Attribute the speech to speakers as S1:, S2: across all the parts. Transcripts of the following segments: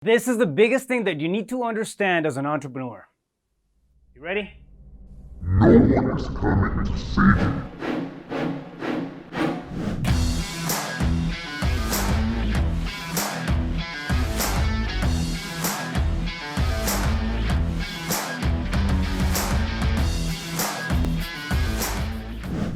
S1: This is the biggest thing that you need to understand as an entrepreneur. You ready?
S2: No one is coming to save you.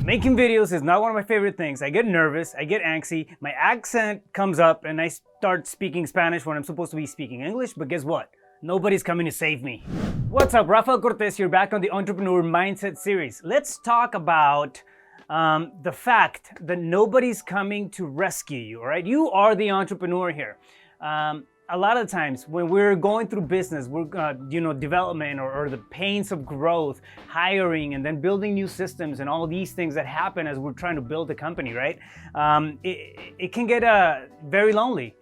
S1: Making videos is not one of my favorite things. I get nervous, I get antsy, my accent comes up and I start speaking Spanish when I'm supposed to be speaking English, but guess what? Nobody's coming to save me. What's up, Rafael Cortez here, back on the Entrepreneur Mindset series. Let's talk about the fact that nobody's coming to rescue you, all right? You are the entrepreneur here. A lot of times when we're going through business, we're development or the pains of growth, hiring, and then building new systems and all these things that happen as we're trying to build a company, right? It can get very lonely.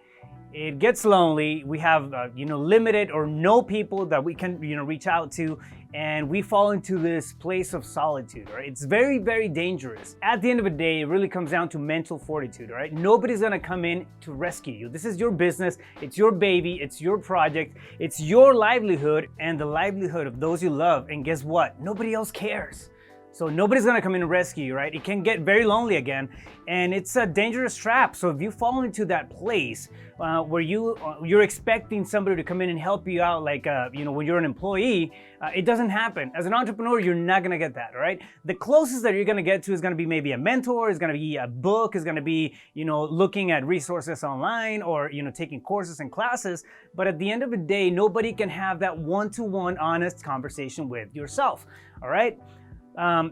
S1: It gets lonely. We have limited or no people that we can reach out to, and we fall into this place of solitude, right? It's very, very dangerous. At the end of the day, it really comes down to mental fortitude, all right? Nobody's gonna come in to rescue you. This is your business, it's your baby, it's your project, it's your livelihood and the livelihood of those you love. And guess what? Nobody else cares. So nobody's gonna come in and rescue you, right? It can get very lonely again, and it's a dangerous trap. So if you fall into that place where you're expecting somebody to come in and help you out, like when you're an employee, it doesn't happen. As an entrepreneur, you're not gonna get that, all right? The closest that you're gonna get to is gonna be maybe a mentor, is gonna be a book, is gonna be looking at resources online or taking courses and classes. But at the end of the day, nobody can have that one-to-one honest conversation with yourself, all right?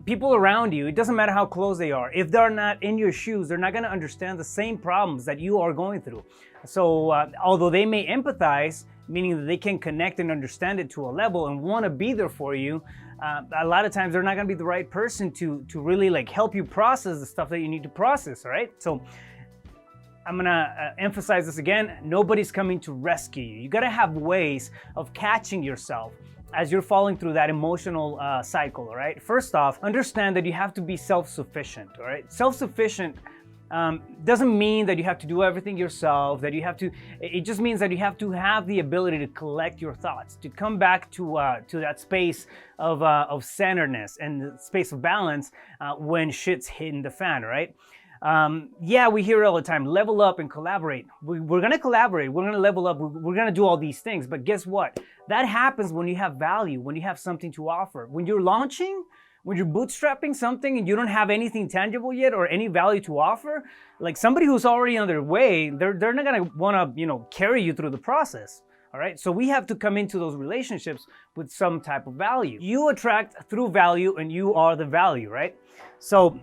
S1: People around you, it doesn't matter how close they are, if they're not in your shoes, they're not going to understand the same problems that you are going through. So although they may empathize, meaning that they can connect and understand it to a level and want to be there for you, a lot of times they're not going to be the right person to really help you process the stuff that you need to process, all right? So I'm gonna emphasize this again. Nobody's coming to rescue you. You gotta have ways of catching yourself as you're falling through that emotional cycle, all right? First off, understand that you have to be self-sufficient, all right? Self-sufficient doesn't mean that you have to do everything yourself, it just means that you have to have the ability to collect your thoughts, to come back to that space of centeredness and the space of balance when shit's hitting the fan, right? Yeah, we hear it all the time, level up and collaborate. We're gonna collaborate, we're gonna level up, we're gonna do all these things, but guess what? That happens when you have value, when you have something to offer. When you're launching, when you're bootstrapping something and you don't have anything tangible yet or any value to offer, like somebody who's already on their way, they're not gonna wanna, carry you through the process. All right, so we have to come into those relationships with some type of value. You attract through value and you are the value, right? So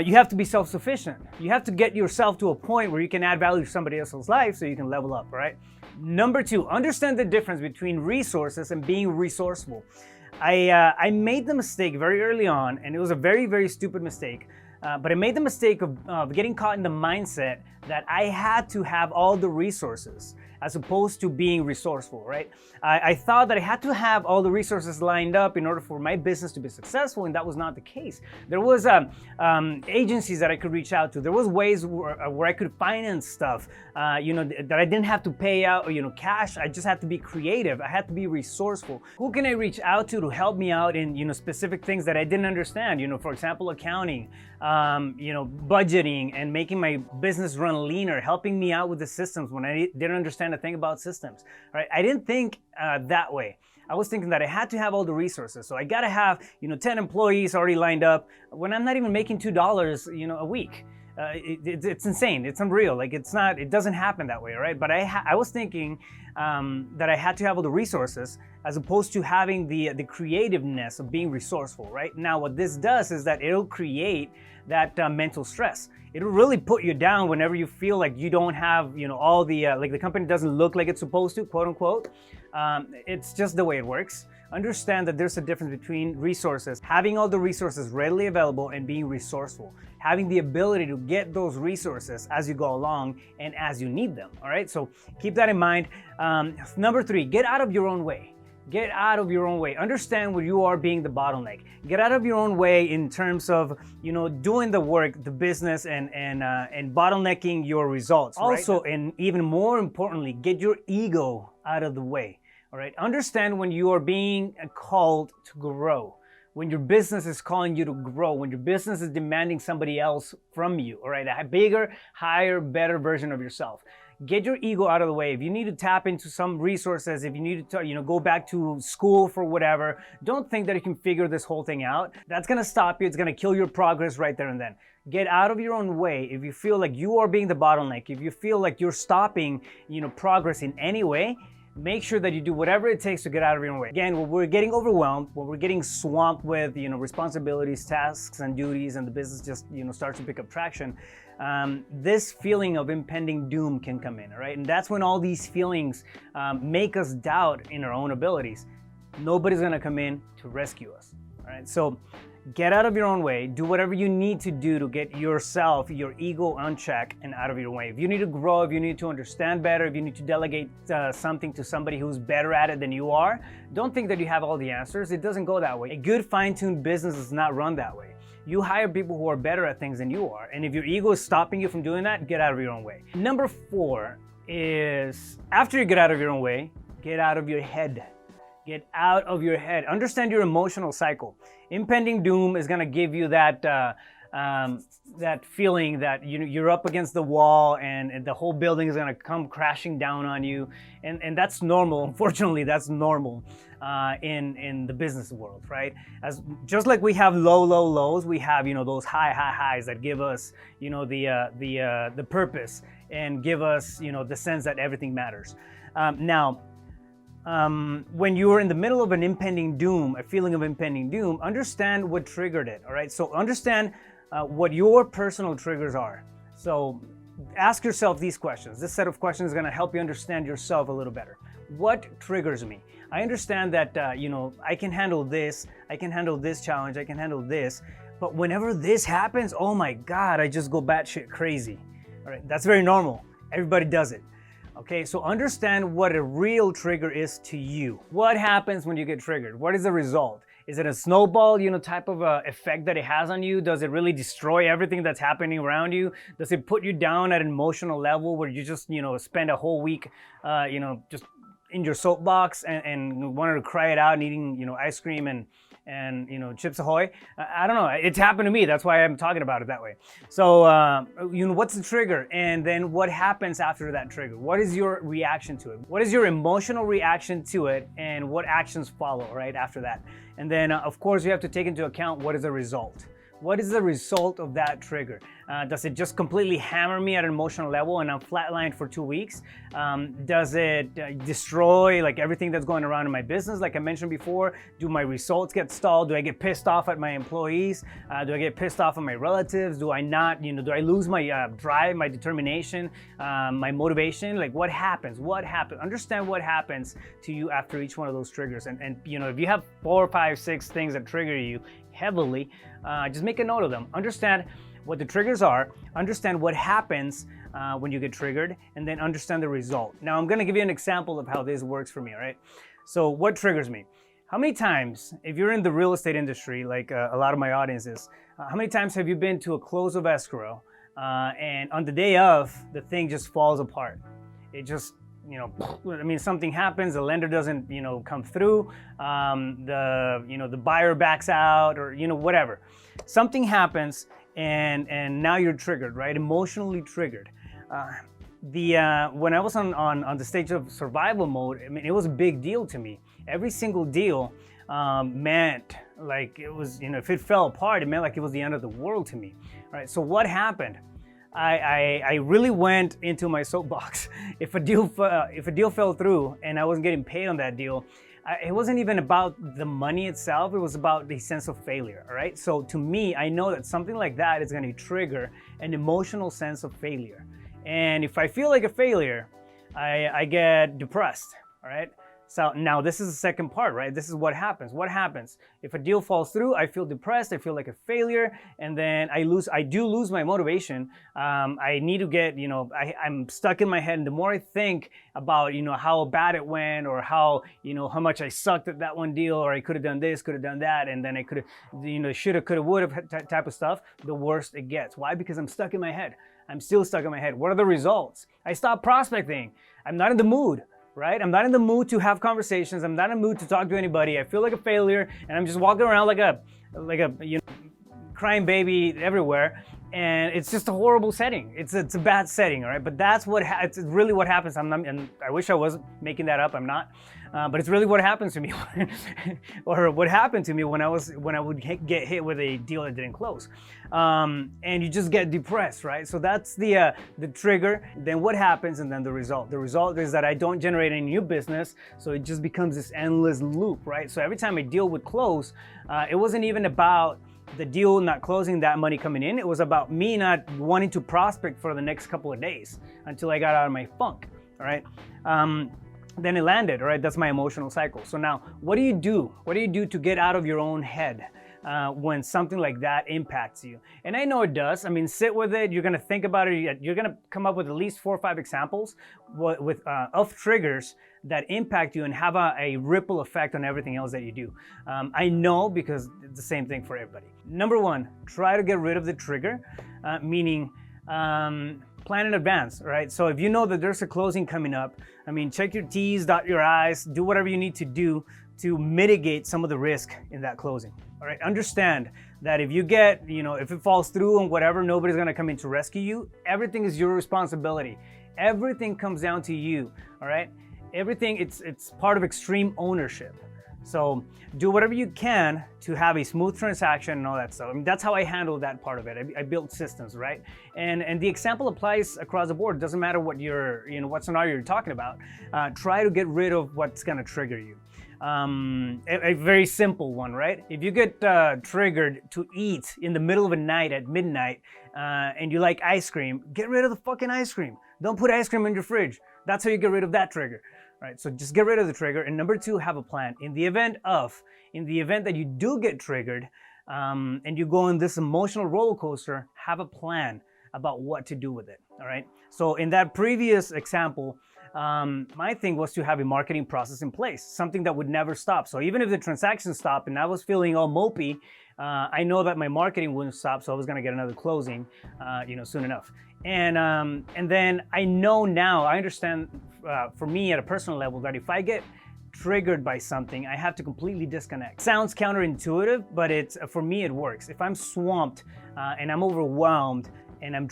S1: you have to be self-sufficient. You have to get yourself to a point where you can add value to somebody else's life so you can level up, right? Number two, understand the difference between resources and being resourceful. I made the mistake very early on, and it was a very, very stupid mistake, but I made the mistake of getting caught in the mindset that I had to have all the resources as opposed to being resourceful, right? I thought that I had to have all the resources lined up in order for my business to be successful, and that was not the case. There was agencies that I could reach out to. There was ways where I could finance stuff, that I didn't have to pay out, cash. I just had to be creative. I had to be resourceful. Who can I reach out to help me out in, specific things that I didn't understand? For example, accounting, budgeting, and making my business run leaner, helping me out with the systems when I didn't understand a thing about systems, right? I didn't think that way. I was thinking that I had to have all the resources. So I gotta have, 10 employees already lined up when I'm not even making $2, a week. It's insane. It's unreal. It doesn't happen that way, right? But I was thinking that I had to have all the resources as opposed to having the creativeness of being resourceful, right? Now, what this does is that it'll create that mental stress. It'll really put you down whenever you feel like you don't have, all the, the company doesn't look like it's supposed to, quote unquote. It's just the way it works. Understand that there's a difference between resources, having all the resources readily available, and being resourceful, having the ability to get those resources as you go along and as you need them, all right? So keep that in mind. Number three, get out of your own way. Get out of your own way. Understand where you are being the bottleneck. Get out of your own way in terms of, doing the work, the business, and bottlenecking your results. Also, and even more importantly, get your ego out of the way. All right. Understand when you are being called to grow, when your business is calling you to grow, when your business is demanding somebody else from you. All right. A bigger, higher, better version of yourself. Get your ego out of the way. If you need to tap into some resources, if you need to, go back to school for whatever, don't think that you can figure this whole thing out. That's going to stop you. It's going to kill your progress right there and then. Get out of your own way. If you feel like you are being the bottleneck, if you feel like you're stopping, progress in any way, make sure that you do whatever it takes to get out of your own way. Again, when we're getting overwhelmed, when we're getting swamped with, responsibilities, tasks, and duties, and the business just, starts to pick up traction, this feeling of impending doom can come in, all right? And that's when all these feelings make us doubt in our own abilities. Nobody's gonna come in to rescue us, all right? So get out of your own way. Do whatever you need to do to get yourself, your ego on check and out of your way. If you need to grow, if you need to understand better, if you need to delegate something to somebody who's better at it than you are, don't think that you have all the answers. It doesn't go that way. A good fine-tuned business is not run that way. You hire people who are better at things than you are. And if your ego is stopping you from doing that, get out of your own way. Number 4 is, after you get out of your own way, get out of your head. Get out of your head. Understand your emotional cycle. Impending doom is gonna give you that that feeling that you're up against the wall and the whole building is gonna come crashing down on you, and that's normal. Unfortunately, that's normal in the business world, right? Just like we have low lows, we have those high highs that give us the purpose and give us the sense that everything matters. When you're in the middle of an impending doom, a feeling of impending doom, understand what triggered it, all right? So understand what your personal triggers are. So ask yourself these questions. This set of questions is gonna help you understand yourself a little better. What triggers me? I understand that, I can handle this challenge, I can handle this, but whenever this happens, oh my God, I just go batshit crazy, all right? That's very normal. Everybody does it. Okay, so understand what a real trigger is to you. What happens when you get triggered? What is the result? Is it a snowball, type of effect that it has on you? Does it really destroy everything that's happening around you? Does it put you down at an emotional level where you just, spend a whole week, just in your soapbox and wanted to cry it out and eating, ice cream and Chips Ahoy? I don't know. It's happened to me. That's why I'm talking about it that way. So, what's the trigger? And then what happens after that trigger? What is your reaction to it? What is your emotional reaction to it? And what actions follow right after that? And then, of course, you have to take into account what is the result. What is the result of that trigger? Does it just completely hammer me at an emotional level and I'm flatlined for 2 weeks? Does it destroy everything that's going around in my business? Like I mentioned before, do my results get stalled? Do I get pissed off at my employees? Do I get pissed off at my relatives? Do I not, do I lose my drive, my determination, my motivation? Like what happens? What happens? Understand what happens to you after each one of those triggers. And if you have 4, 5, 6 things that trigger you heavily, just make a note of them. Understand what the triggers are, understand what happens when you get triggered, and then understand the result. Now, I'm gonna give you an example of how this works for me, all right? So what triggers me? How many times, if you're in the real estate industry, like a lot of my audience is, how many times have you been to a close of escrow and on the day of, the thing just falls apart? It just, something happens, the lender doesn't, come through, the buyer backs out or, whatever. Something happens and now you're triggered, right? Emotionally triggered. When I was on the stage of survival mode, it was a big deal to me. Every single deal meant like it was, if it fell apart, it meant like it was the end of the world to me, right? So what happened? I really went into my soapbox. If a deal fell through and I wasn't getting paid on that deal, it wasn't even about the money itself. It was about the sense of failure. All right. So to me, I know that something like that is going to trigger an emotional sense of failure. And if I feel like a failure, I get depressed. All right. So now this is the second part, right? This is what happens. What happens? If a deal falls through, I feel depressed, I feel like a failure, and then I do lose my motivation. I need to get, I'm stuck in my head. And the more I think about, how bad it went or how much I sucked at that one deal, or I could have done this, could have done that, and then I could have, shoulda, coulda, woulda type of stuff, the worse it gets. Why? Because I'm stuck in my head. I'm still stuck in my head. What are the results? I stopped prospecting. I'm not in the mood. right? I'm not in the mood to have conversations. I'm not in the mood to talk to anybody. I feel like a failure, and I'm just walking around like a crying baby everywhere. And it's just a horrible setting. It's a bad setting, all right? But that's it's really what happens. And I wish I wasn't making that up. I'm not. But it's really what happens to me, or what happened to me when I would get hit with a deal that didn't close, and you just get depressed, right? So that's the trigger. Then what happens, and then the result. The result is that I don't generate any new business, so it just becomes this endless loop, right? So every time a deal would close, it wasn't even about the deal not closing, that money coming in. It was about me not wanting to prospect for the next couple of days until I got out of my funk, all right? Then it landed, all right? That's my emotional cycle. So now, what do you do? What do you do to get out of your own head when something like that impacts you? And I know it does. I mean, sit with it. You're gonna think about it. You're gonna come up with at least 4 or 5 examples of triggers that impact you and have a ripple effect on everything else that you do. I know, because it's the same thing for everybody. Number 1, try to get rid of the trigger, meaning plan in advance, right? So if you know that there's a closing coming up, I mean, check your T's, dot your I's, do whatever you need to do to mitigate some of the risk in that closing, all right? Understand that if you get, if it falls through and whatever, nobody's gonna come in to rescue you. Everything is your responsibility. Everything comes down to you, all right? Everything, it's part of extreme ownership. So do whatever you can to have a smooth transaction and all that stuff. I mean, that's how I handle that part of it. I built systems, right? And the example applies across the board. It doesn't matter what what scenario you're talking about. Try to get rid of what's gonna trigger you. A very simple one, right? If you get triggered to eat in the middle of the night at midnight and you like ice cream, get rid of the fucking ice cream. Don't put ice cream in your fridge. That's how you get rid of that trigger. Right, so just get rid of the trigger. And number 2, have a plan. In the event that you do get triggered and you go on this emotional roller coaster, have a plan about what to do with it. All right. So in that previous example, my thing was to have a marketing process in place, something that would never stop. So even if the transaction stopped and I was feeling all mopey, I know that my marketing wouldn't stop, so I was going to get another closing, soon enough. And then I know now, I understand for me at a personal level that if I get triggered by something, I have to completely disconnect. Sounds counterintuitive, but for me it works. If I'm swamped and I'm overwhelmed and I'm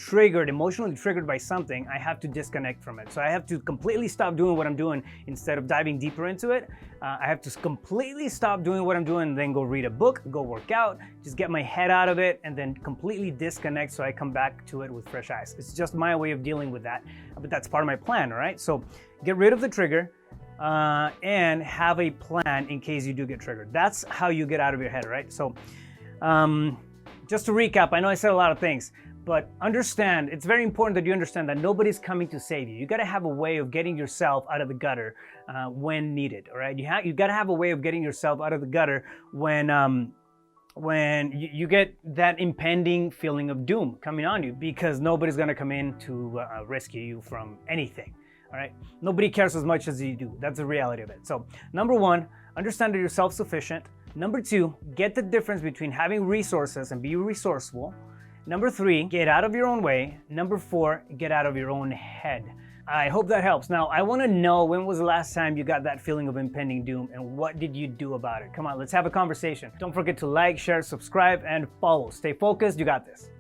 S1: emotionally triggered by something, I have to disconnect from it. So I have to completely stop doing what I'm doing instead of diving deeper into it. I have to completely stop doing what I'm doing and then go read a book, go work out, just get my head out of it and then completely disconnect so I come back to it with fresh eyes. It's just my way of dealing with that, but that's part of my plan, all right? So get rid of the trigger and have a plan in case you do get triggered. That's how you get out of your head, right? So just to recap, I know I said a lot of things, but understand, it's very important that you understand that nobody's coming to save you. You gotta have a way of getting yourself out of the gutter when needed, all right? You gotta have a way of getting yourself out of the gutter when you get that impending feeling of doom coming on you, because nobody's gonna come in to rescue you from anything, all right? Nobody cares as much as you do. That's the reality of it. So number 1, understand that you're self-sufficient. Number 2, get the difference between having resources and be resourceful. Number 3, get out of your own way. Number 4, get out of your own head. I hope that helps. Now, I want to know, when was the last time you got that feeling of impending doom and what did you do about it? Come on, let's have a conversation. Don't forget to like, share, subscribe, and follow. Stay focused. You got this.